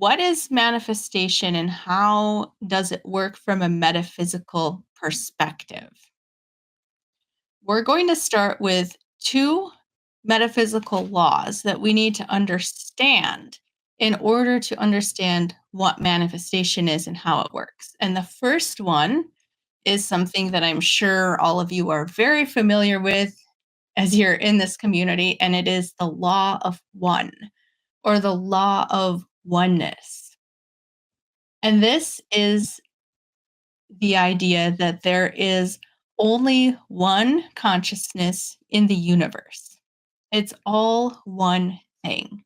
what is manifestation and how does it work from a metaphysical perspective? We're going to start with two metaphysical laws that we need to understand in order to understand what manifestation is and how it works. And the first one is something that I'm sure all of you are very familiar with as you're in this community, and it is the law of one or the law of oneness. And this is the idea that there is only one consciousness in the universe. It's all one thing,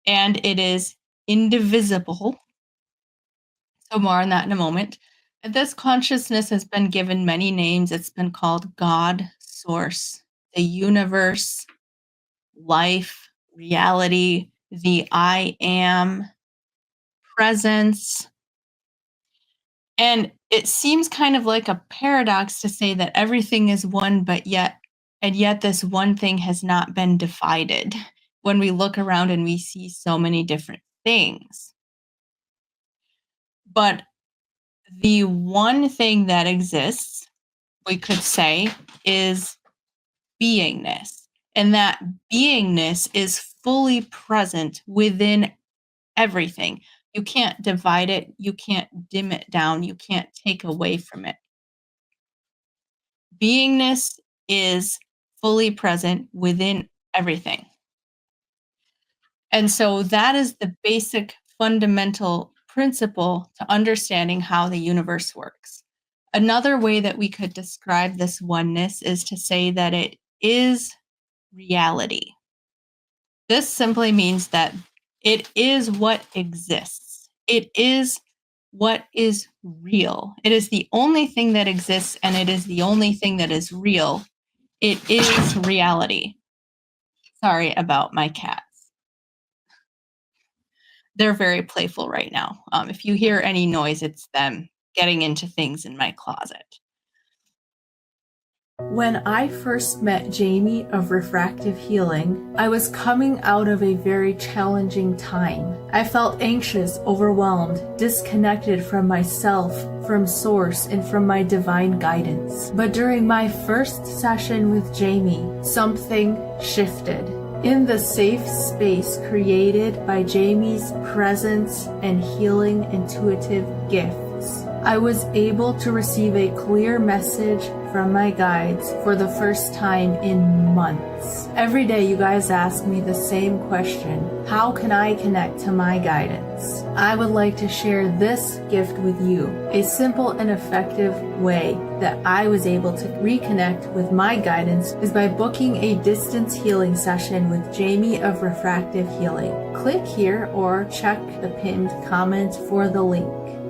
and it is indivisible. So, more on that in a moment. And this consciousness has been given many names. It's been called God, Source, the universe, life, reality, the I am, presence. And it seems kind of like a paradox to say that everything is one, yet this one thing has not been divided when we look around and we see so many different things. But the one thing that exists, we could say, is beingness. And that beingness is fully present within everything. You can't divide it, you can't dim it down, you can't take away from it. Beingness is fully present within everything. And so that is the basic fundamental principle to understanding how the universe works. Another way that we could describe this oneness is to say that it is reality. This simply means that it is what exists. It is what is real. It is the only thing that exists, and it is the only thing that is real. It is reality. Sorry about my cats. They're very playful right now. If you hear any noise, it's them getting into things in my closet. When I first met Jamie of Refractive Healing, I was coming out of a very challenging time. I felt anxious, overwhelmed, disconnected from myself, from Source, and from my divine guidance. But during my first session with Jamie, something shifted. In the safe space created by Jamie's presence and healing intuitive gifts, I was able to receive a clear message from my guides for the first time in months. Every day you guys ask me the same question: how can I connect to my guidance? I would like to share this gift with you. A simple and effective way that I was able to reconnect with my guidance is by booking a distance healing session with Jamie of Refractive Healing. Click here or check the pinned comment for the link.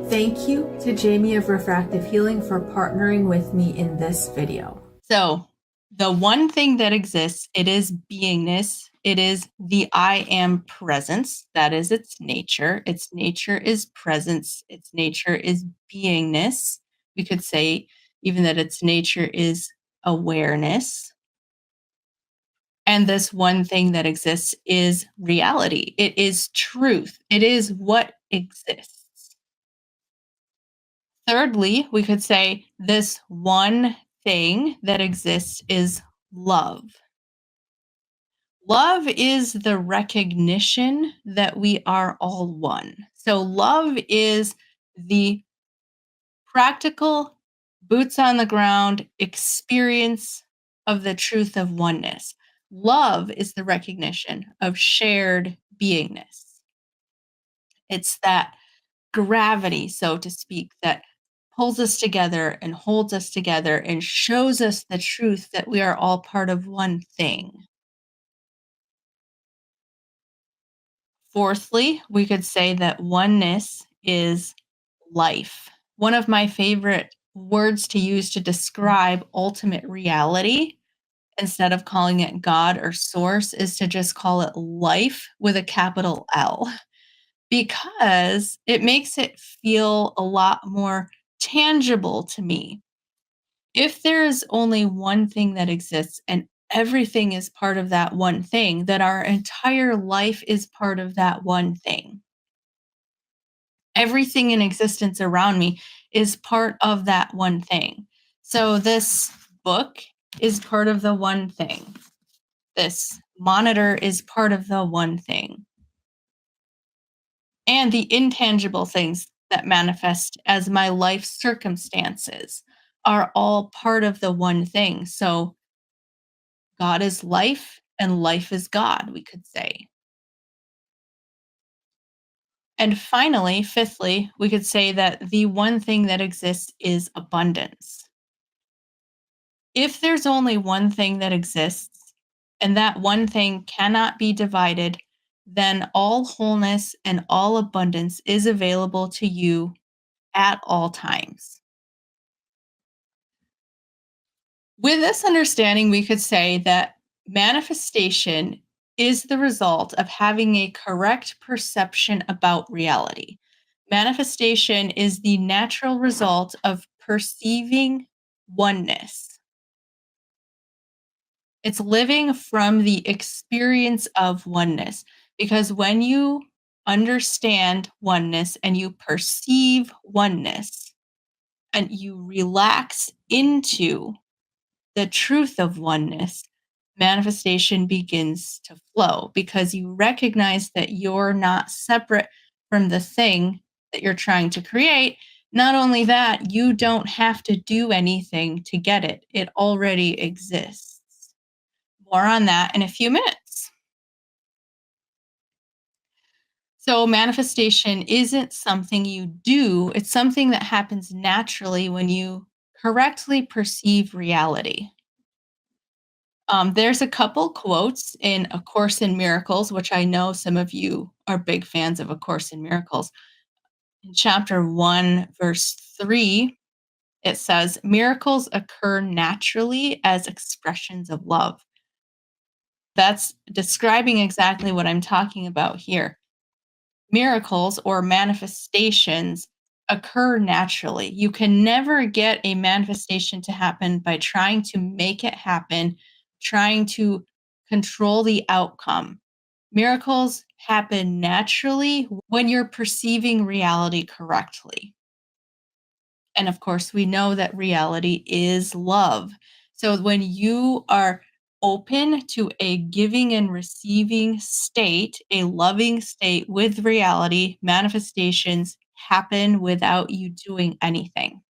Thank you to Jamie of Refractive Healing for partnering with me in this video. So, the one thing that exists, it is beingness. It is the I am presence. That is its nature. Its nature is presence. Its nature is beingness. We could say even that its nature is awareness. And this one thing that exists is reality. It is truth. It is what exists. Thirdly, we could say this one thing that exists is love. Love is the recognition that we are all one. So, love is the practical, boots on the ground experience of the truth of oneness. Love is the recognition of shared beingness. It's that gravity, so to speak, that pulls us together and holds us together and shows us the truth that we are all part of one thing. Fourthly, we could say that oneness is life. One of my favorite words to use to describe ultimate reality, instead of calling it God or source, is to just call it life with a capital L, because it makes it feel a lot more tangible to me. If there is only one thing that exists and everything is part of that one thing, then our entire life is part of that one thing. Everything in existence around me is part of that one thing. So this book is part of the one thing. This monitor is part of the one thing. And the intangible things that manifest as my life circumstances are all part of the one thing. So God is life and life is God, we could say. And finally, fifthly, we could say that the one thing that exists is abundance. If there's only one thing that exists, and that one thing cannot be divided, then all wholeness and all abundance is available to you at all times. With this understanding, we could say that manifestation is the result of having a correct perception about reality. Manifestation is the natural result of perceiving oneness. It's living from the experience of oneness. Because when you understand oneness and you perceive oneness and you relax into the truth of oneness, manifestation begins to flow because you recognize that you're not separate from the thing that you're trying to create. Not only that, you don't have to do anything to get it, it already exists. More on that in a few minutes. So, manifestation isn't something you do, it's something that happens naturally when you correctly perceive reality. There's a couple quotes in A Course in Miracles, which I know some of you are big fans of A Course in Miracles. In chapter 1, verse 3, it says, "Miracles occur naturally as expressions of love." That's describing exactly what I'm talking about here. Miracles or manifestations occur naturally. You can never get a manifestation to happen by trying to make it happen, trying to control the outcome. Miracles happen naturally when you're perceiving reality correctly. And of course, we know that reality is love. So when you are open to a giving and receiving state, a loving state with reality, manifestations happen without you doing anything.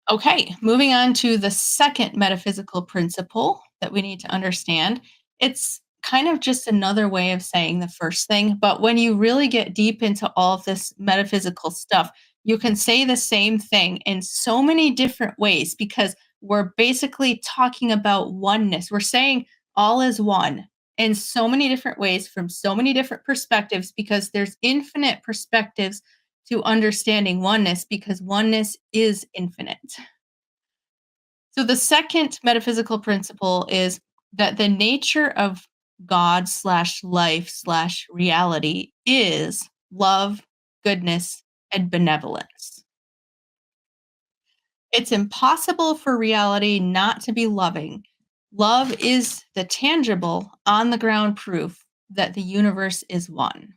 Okay, moving on to the second metaphysical principle that we need to understand. It's kind of just another way of saying the first thing, but when you really get deep into all of this metaphysical stuff, you can say the same thing in so many different ways because we're basically talking about oneness. We're saying all is one in so many different ways from so many different perspectives because there's infinite perspectives to understanding oneness because oneness is infinite. So the second metaphysical principle is that the nature of God slash life slash reality is love, goodness, and benevolence. It's impossible for reality not to be loving. Love is the tangible, on the ground proof that the universe is one.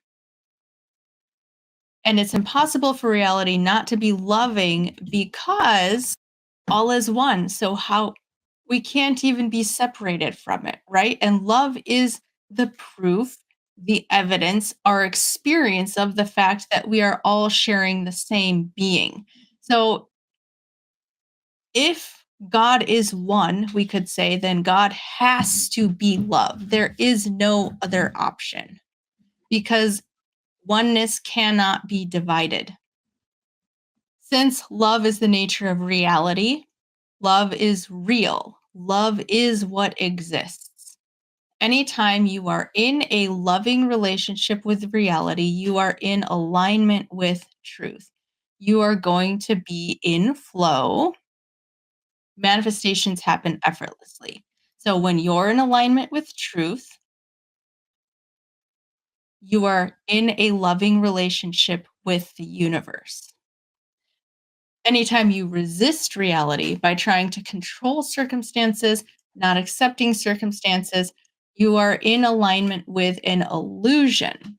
And it's impossible for reality not to be loving because all is one. So how we can't even be separated from it, right? And love is the proof, the evidence, our experience of the fact that we are all sharing the same being. So if God is one, we could say, then God has to be love. There is no other option because oneness cannot be divided. Since love is the nature of reality, love is real. Love is what exists. Anytime you are in a loving relationship with reality, you are in alignment with truth. You are going to be in flow. Manifestations happen effortlessly. So when you're in alignment with truth, you are in a loving relationship with the universe. Anytime you resist reality by trying to control circumstances, not accepting circumstances, you are in alignment with an illusion.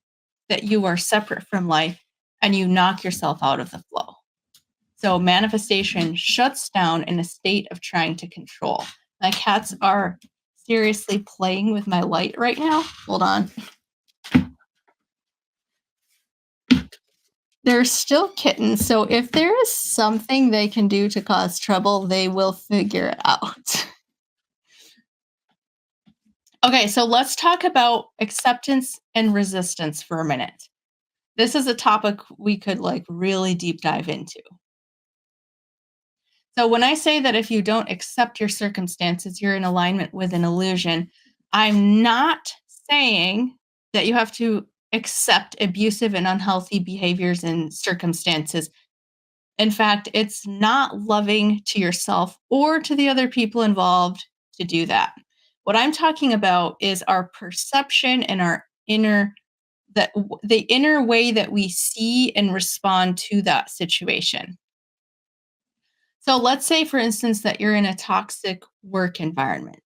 that you are separate from life and you knock yourself out of the flow. So manifestation shuts down in a state of trying to control. My cats are seriously playing with my light right now. Hold on. They're still kittens, so if there is something they can do to cause trouble, they will figure it out. Okay, so let's talk about acceptance and resistance for a minute. This is a topic we could really deep dive into. So when I say that if you don't accept your circumstances, you're in alignment with an illusion, I'm not saying that you have to accept abusive and unhealthy behaviors and circumstances. In fact, it's not loving to yourself or to the other people involved to do that. What I'm talking about is our perception and our the inner way that we see and respond to that situation. So let's say, for instance, that you're in a toxic work environment.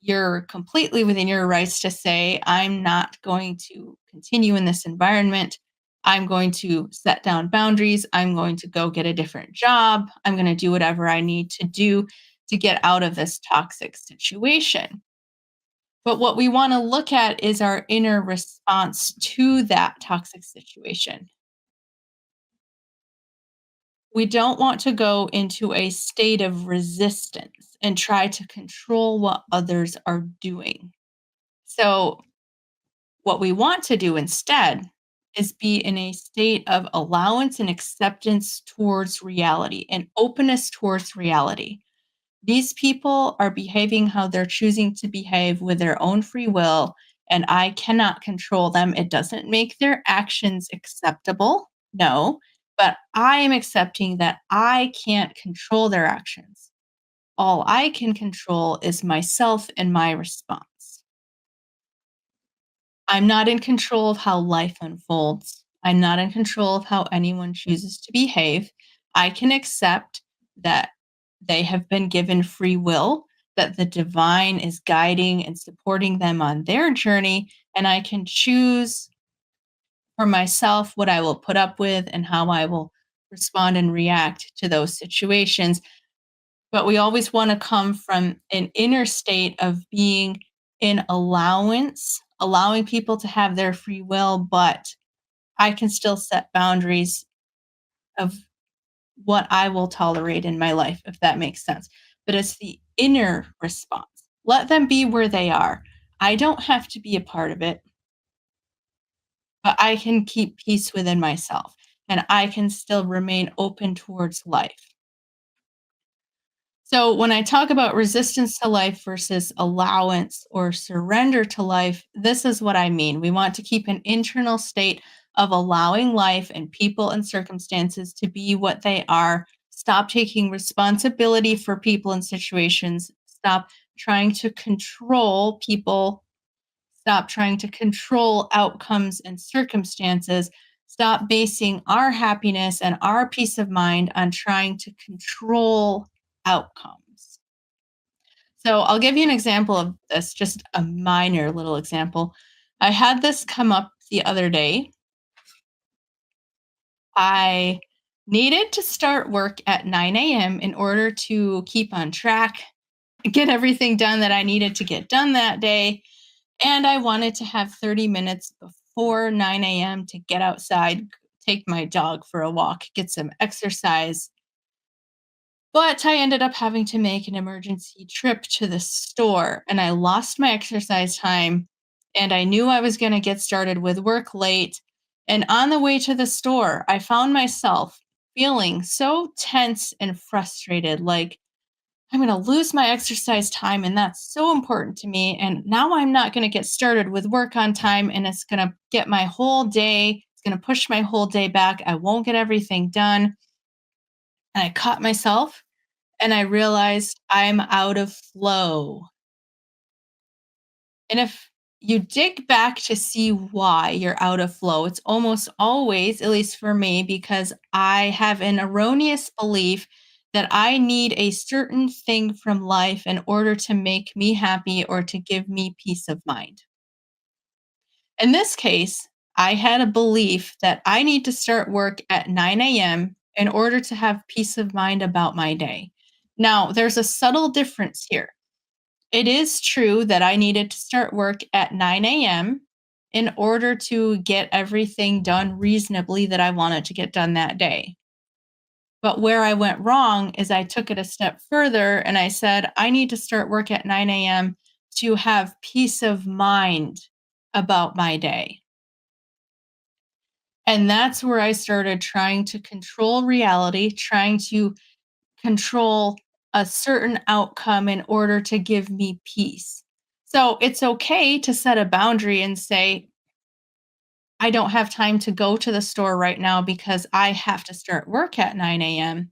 You're completely within your rights to say, I'm not going to continue in this environment. I'm going to set down boundaries. I'm going to go get a different job. I'm going to do whatever I need to do to get out of this toxic situation. But what we want to look at is our inner response to that toxic situation. We don't want to go into a state of resistance and try to control what others are doing. So, what we want to do instead is be in a state of allowance and acceptance towards reality and openness towards reality. These people are behaving how they're choosing to behave with their own free will, and I cannot control them. It doesn't make their actions acceptable, no, but I am accepting that I can't control their actions. All I can control is myself and my response. I'm not in control of how life unfolds. I'm not in control of how anyone chooses to behave. I can accept that they have been given free will, that the divine is guiding and supporting them on their journey, and I can choose for myself what I will put up with and how I will respond and react to those situations. But we always want to come from an inner state of being in allowance, allowing people to have their free will, but I can still set boundaries of what I will tolerate in my life, if that makes sense. But it's the inner response. Let them be where they are. I don't have to be a part of it, but I can keep peace within myself and I can still remain open towards life. So, when I talk about resistance to life versus allowance or surrender to life, this is what I mean. We want to keep an internal state of allowing life and people and circumstances to be what they are. Stop taking responsibility for people and situations. Stop trying to control people. Stop trying to control outcomes and circumstances. Stop basing our happiness and our peace of mind on trying to control outcomes. So I'll give you an example of this, just a minor little example. I had this come up the other day. I needed to start work at 9 a.m. in order to keep on track, get everything done that I needed to get done that day. And I wanted to have 30 minutes before 9 a.m. to get outside, take my dog for a walk, get some exercise. But I ended up having to make an emergency trip to the store and I lost my exercise time. And I knew I was going to get started with work late. And on the way to the store, I found myself feeling so tense and frustrated, like I'm going to lose my exercise time. And that's so important to me. And now I'm not going to get started with work on time. And it's going to get my whole day, it's going to push my whole day back. I won't get everything done. And I caught myself and I realized I'm out of flow. And if you dig back to see why you're out of flow, it's almost always, at least for me, because I have an erroneous belief that I need a certain thing from life in order to make me happy or to give me peace of mind. In this case, I had a belief that I need to start work at 9 a.m. in order to have peace of mind about my day. Now, there's a subtle difference here. It is true that I needed to start work at 9 a.m. in order to get everything done reasonably that I wanted to get done that day. But where I went wrong is I took it a step further and I said, I need to start work at 9 a.m. to have peace of mind about my day. And that's where I started trying to control reality, trying to control a certain outcome in order to give me peace. So it's okay to set a boundary and say, I don't have time to go to the store right now because I have to start work at 9 a.m.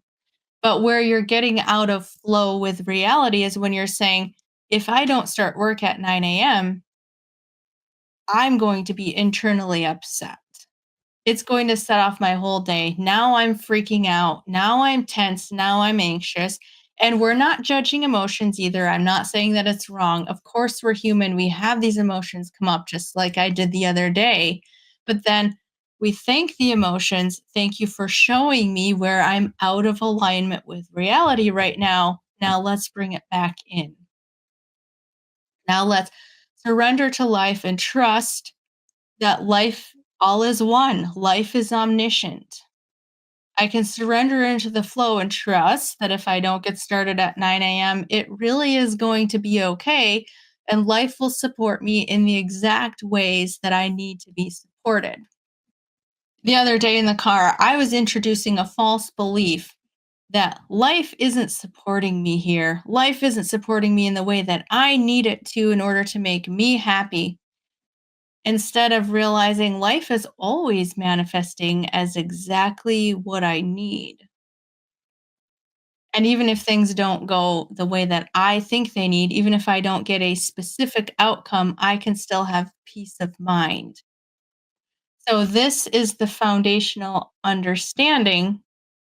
But where you're getting out of flow with reality is when you're saying, if I don't start work at 9 a.m., I'm going to be internally upset. It's going to set off my whole day. Now I'm freaking out. Now I'm tense. Now I'm anxious. And we're not judging emotions either. I'm not saying that it's wrong. Of course, we're human. We have these emotions come up just like I did the other day. But then we thank the emotions. Thank you for showing me where I'm out of alignment with reality right now. Now let's bring it back in. Now let's surrender to life and trust that life all is one. Life is omniscient. I can surrender into the flow and trust that if I don't get started at 9 a.m., it really is going to be okay. And life will support me in the exact ways that I need to be supported. The other day in the car, I was introducing a false belief that life isn't supporting me here. Life isn't supporting me in the way that I need it to in order to make me happy. Instead of realizing life is always manifesting as exactly what I need. And even if things don't go the way that I think they need, even if I don't get a specific outcome, I can still have peace of mind. So, this is the foundational understanding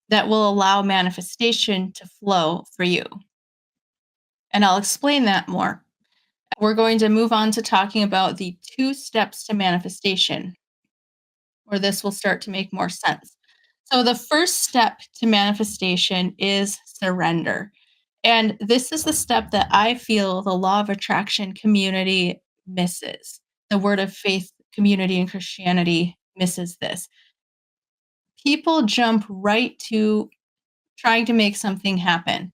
that will allow manifestation to flow for you. And I'll explain that more. We're going to move on to talking about the 2 steps to manifestation, where this will start to make more sense. So, the first step to manifestation is surrender. And this is the step that I feel the law of attraction community misses. The word of faith community in Christianity misses this. People jump right to trying to make something happen.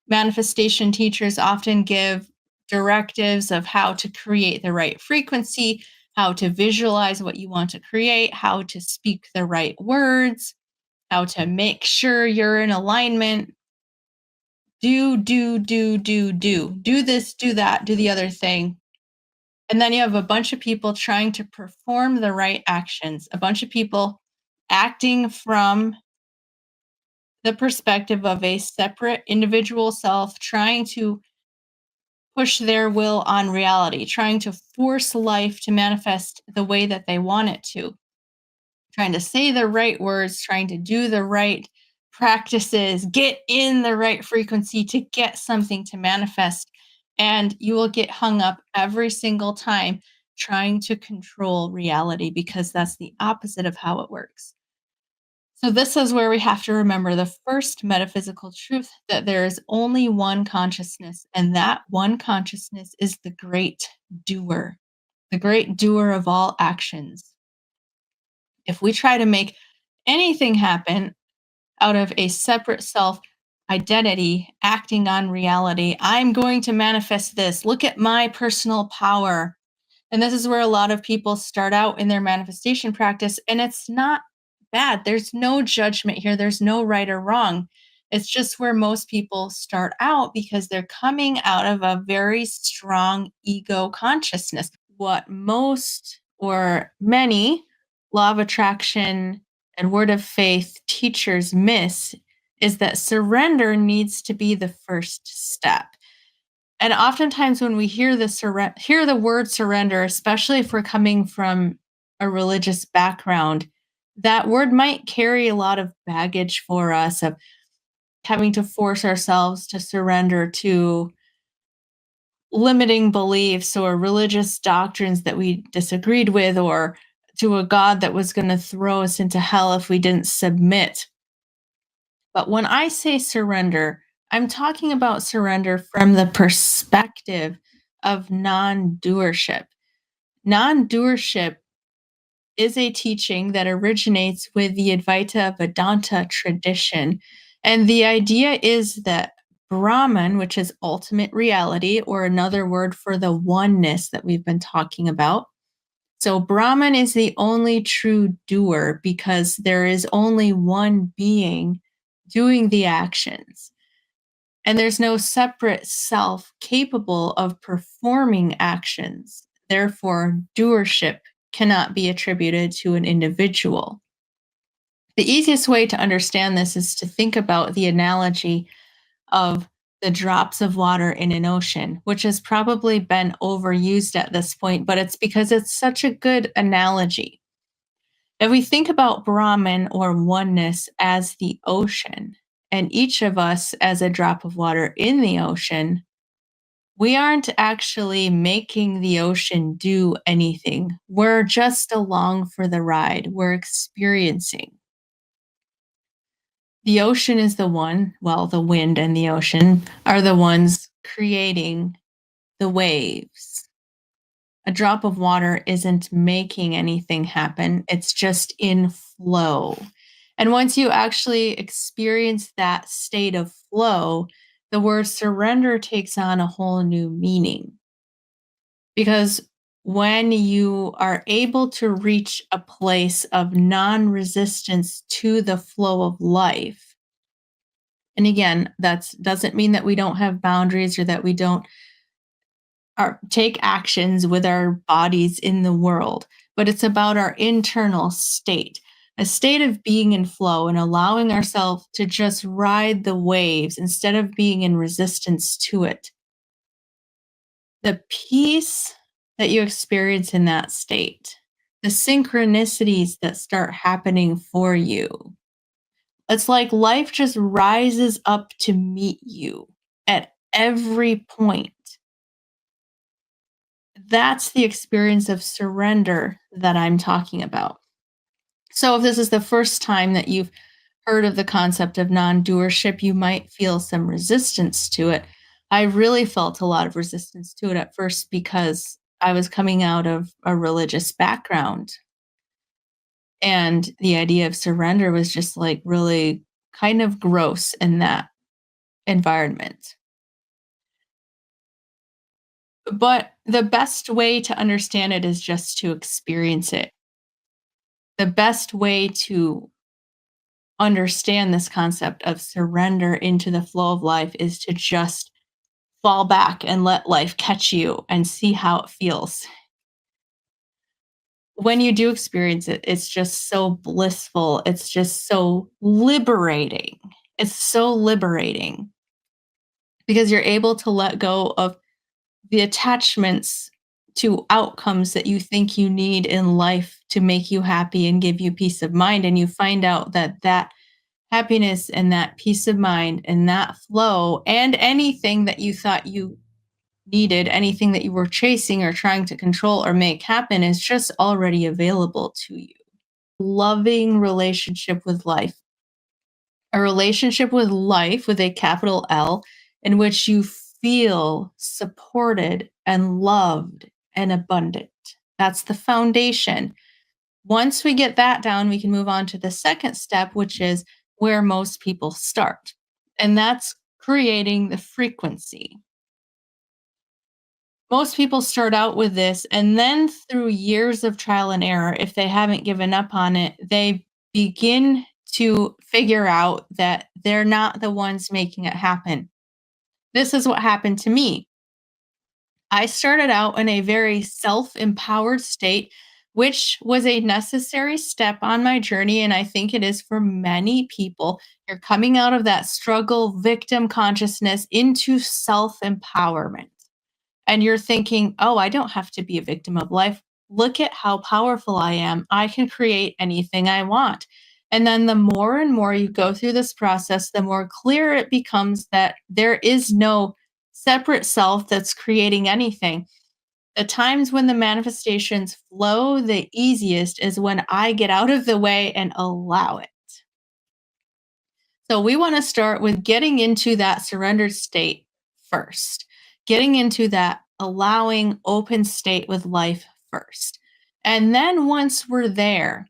Manifestation teachers often give directives of how to create the right frequency, how to visualize what you want to create, how to speak the right words, how to make sure you're in alignment. Do this, do that, do the other thing. And then you have a bunch of people trying to perform the right actions, a bunch of people acting from the perspective of a separate individual self, trying to push their will on reality, trying to force life to manifest the way that they want it to, trying to say the right words, trying to do the right practices, get in the right frequency to get something to manifest. And you will get hung up every single time trying to control reality because that's the opposite of how it works. So, this is where we have to remember the first metaphysical truth that there is only one consciousness, and that one consciousness is the great doer of all actions. If we try to make anything happen out of a separate self identity acting on reality, I'm going to manifest this. Look at my personal power. And this is where a lot of people start out in their manifestation practice, and it's not bad. There's no judgment here, there's no right or wrong. It's just where most people start out because they're coming out of a very strong ego consciousness. What most or many law of attraction and word of faith teachers miss is that surrender needs to be the first step. And oftentimes when we hear hear the word surrender, especially if we're coming from a religious background, that word might carry a lot of baggage for us of having to force ourselves to surrender to limiting beliefs or religious doctrines that we disagreed with or to a God that was going to throw us into hell if we didn't submit. But when I say surrender, I'm talking about surrender from the perspective of non doership. Non doership is a teaching that originates with the Advaita Vedanta tradition. And the idea is that Brahman, which is ultimate reality, or another word for the oneness that we've been talking about. So, Brahman is the only true doer because there is only one being doing the actions. And there's no separate self capable of performing actions. Therefore, doership cannot be attributed to an individual. The easiest way to understand this is to think about the analogy of the drops of water in an ocean, which has probably been overused at this point, but it's because it's such a good analogy. If we think about Brahman or oneness as the ocean, and each of us as a drop of water in the ocean, we aren't actually making the ocean do anything. We're just along for the ride. We're experiencing. The ocean is the one, well, the wind and the ocean are the ones creating the waves. A drop of water isn't making anything happen, it's just in flow. And once you actually experience that state of flow, the word surrender takes on a whole new meaning. Because when you are able to reach a place of non resistance to the flow of life, and again, that doesn't mean that we don't have boundaries or that we don't take actions with our bodies in the world, but it's about our internal state, a state of being in flow and allowing ourselves to just ride the waves instead of being in resistance to it. The peace that you experience in that state, the synchronicities that start happening for you. It's like life just rises up to meet you at every point. That's the experience of surrender that I'm talking about. So, if this is the first time that you've heard of the concept of non doership, you might feel some resistance to it. I really felt a lot of resistance to it at first because I was coming out of a religious background. And the idea of surrender was just like really kind of gross in that environment. But the best way to understand it is just to experience it. The best way to understand this concept of surrender into the flow of life is to just fall back and let life catch you and see how it feels. When you do experience it, it's just so blissful. It's just so liberating. It's so liberating because you're able to let go of the attachments to outcomes that you think you need in life to make you happy and give you peace of mind. And you find out that that happiness and that peace of mind and that flow and anything that you thought you needed, anything that you were chasing or trying to control or make happen is just already available to you. Loving relationship with life, a relationship with life with a capital L, in which you feel supported and loved and abundant. That's the foundation. Once we get that down, we can move on to the second step, which is where most people start. And that's creating the frequency. Most people start out with this, and then through years of trial and error, if they haven't given up on it, they begin to figure out that they're not the ones making it happen. This is what happened to me. I started out in a very self empowered state, which was a necessary step on my journey. And I think it is for many people. You're coming out of that struggle, victim consciousness into self empowerment. And you're thinking, oh, I don't have to be a victim of life. Look at how powerful I am. I can create anything I want. And then the more and more you go through this process, the more clear it becomes that there is no separate self that's creating anything. The times when the manifestations flow the easiest is when I get out of the way and allow it. So we want to start with getting into that surrendered state first, getting into that allowing open state with life first. And then once we're there,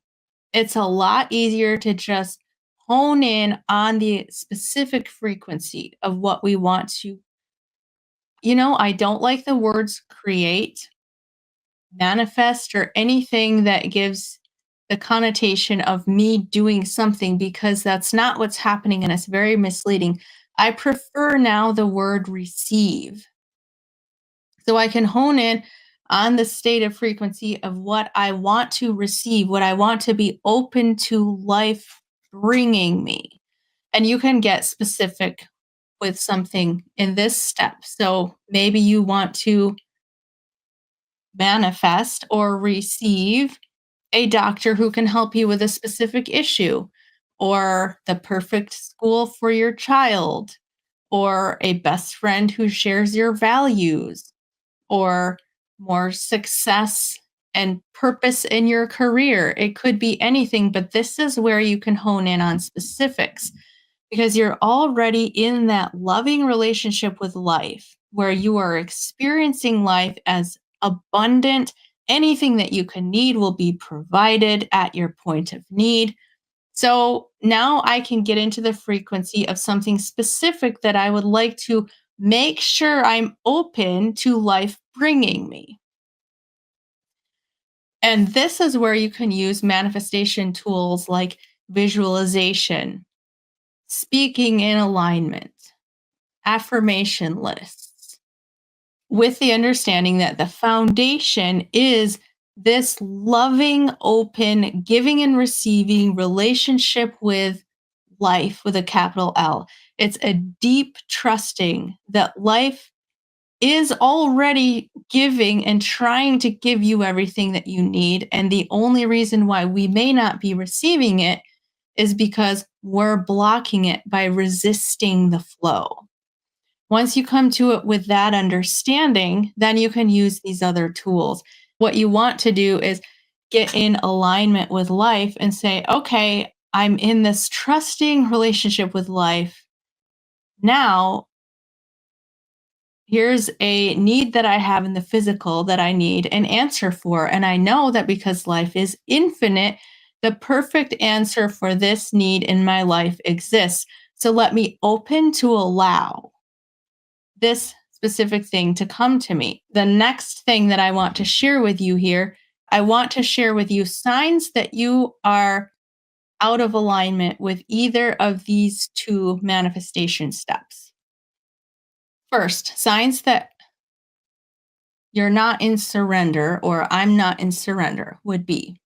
it's a lot easier to just hone in on the specific frequency of what we want to. I don't like the words create, manifest, or anything that gives the connotation of me doing something because that's not what's happening and it's very misleading. I prefer now the word receive so I can hone in on the state of frequency of what I want to receive, what I want to be open to life bringing me. And you can get specific with something in this step. So maybe you want to manifest or receive a doctor who can help you with a specific issue, or the perfect school for your child, or a best friend who shares your values, or more success and purpose in your career. It could be anything, but this is where you can hone in on specifics because you're already in that loving relationship with life where you are experiencing life as abundant. Anything that you can need will be provided at your point of need. So now I can get into the frequency of something specific that I would like to make sure I'm open to life bringing me. And this is where you can use manifestation tools like visualization, speaking in alignment, affirmation lists, with the understanding that the foundation is this loving, open, giving and receiving relationship with life with a capital L. It's a deep trusting that life is already giving and trying to give you everything that you need. And the only reason why we may not be receiving it is because we're blocking it by resisting the flow. Once you come to it with that understanding, then you can use these other tools. What you want to do is get in alignment with life and say, okay, I'm in this trusting relationship with life. Now, here's a need that I have in the physical that I need an answer for. And I know that because life is infinite, the perfect answer for this need in my life exists. So let me open to allow this specific thing to come to me. The next thing that I want to share with you here, I want to share with you signs that you are out of alignment with either of these two manifestation steps. First, signs that you're not in surrender or I'm not in surrender would be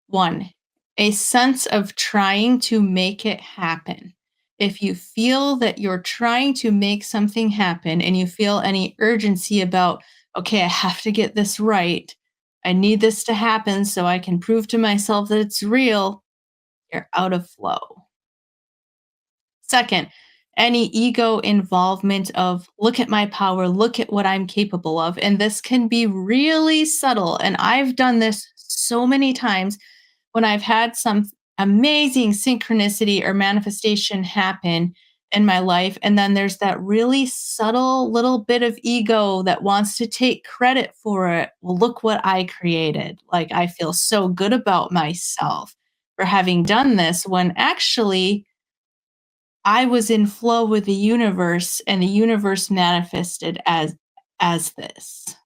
1, a sense of trying to make it happen. If you feel that you're trying to make something happen and you feel any urgency about, okay, I have to get this right, I need this to happen so I can prove to myself that it's real, you're out of flow. Second, any ego involvement of look at my power, look at what I'm capable of. And this can be really subtle. And I've done this so many times when I've had some amazing synchronicity or manifestation happen in my life. And then there's that really subtle little bit of ego that wants to take credit for it. Well, look what I created. Like, I feel so good about myself for having done this when actually I was in flow with the universe and the universe manifested as this.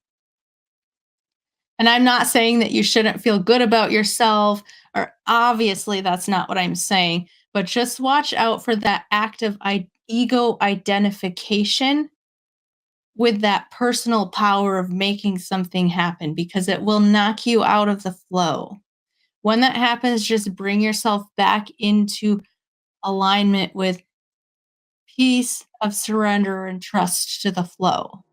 And I'm not saying that you shouldn't feel good about yourself, or obviously that's not what I'm saying, but just watch out for that act of ego identification with that personal power of making something happen because it will knock you out of the flow. When that happens, just bring yourself back into alignment with peace of surrender and trust to the flow.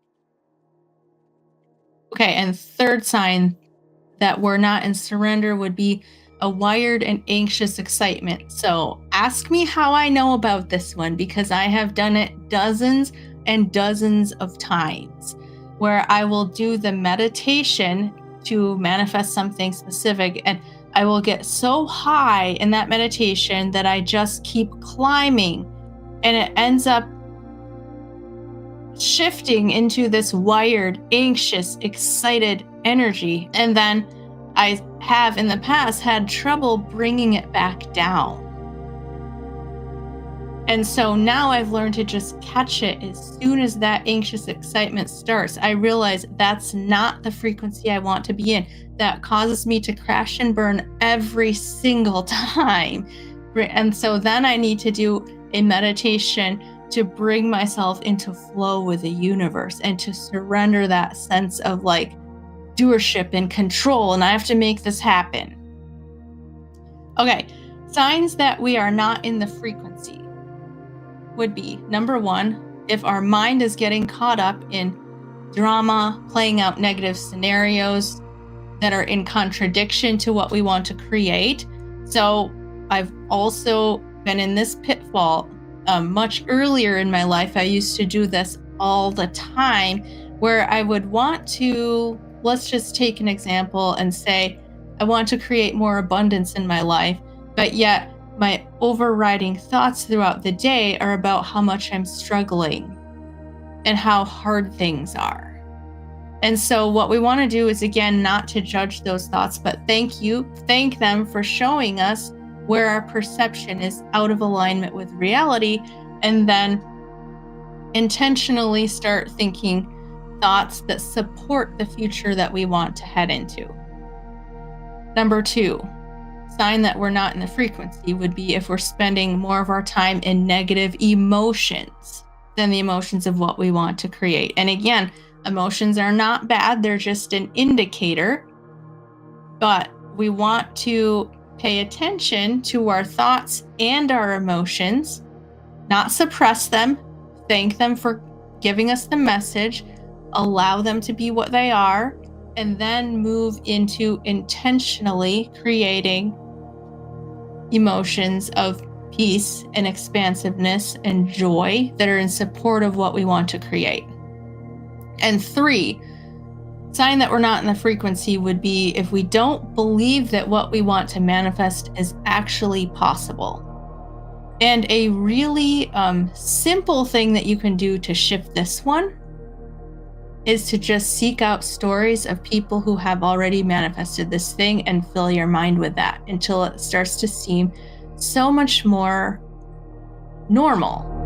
Okay, and third sign that we're not in surrender would be a wired and anxious excitement. So ask me how I know about this one because I have done it dozens and dozens of times. where I will do the meditation to manifest something specific, and I will get so high in that meditation that I just keep climbing, and it ends up shifting into this wired, anxious, excited energy. And then I have in the past had trouble bringing it back down. And so now I've learned to just catch it as soon as that anxious excitement starts. I realize that's not the frequency I want to be in. That causes me to crash and burn every single time. And so then I need to do a meditation to bring myself into flow with the universe and to surrender that sense of like doership and control. And I have to make this happen. Okay, signs that we are not in the frequency would be, number one, if our mind is getting caught up in drama, playing out negative scenarios that are in contradiction to what we want to create. So I've also been in this pitfall much earlier in my life. I used to do this all the time where I would want to, let's just take an example and say, I want to create more abundance in my life, but yet my overriding thoughts throughout the day are about how much I'm struggling and how hard things are. And so what we want to do is, again, not to judge those thoughts, but thank them for showing us where our perception is out of alignment with reality, and then intentionally start thinking thoughts that support the future that we want to head into. Number two, sign that we're not in the frequency would be if we're spending more of our time in negative emotions than the emotions of what we want to create. And again, emotions are not bad, they're just an indicator, but we want to pay attention to our thoughts and our emotions, not suppress them, thank them for giving us the message, allow them to be what they are, and then move into intentionally creating emotions of peace and expansiveness and joy that are in support of what we want to create. And three, sign that we're not in the frequency would be if we don't believe that what we want to manifest is actually possible. And a really simple thing that you can do to shift this one is to just seek out stories of people who have already manifested this thing and fill your mind with that until it starts to seem so much more normal.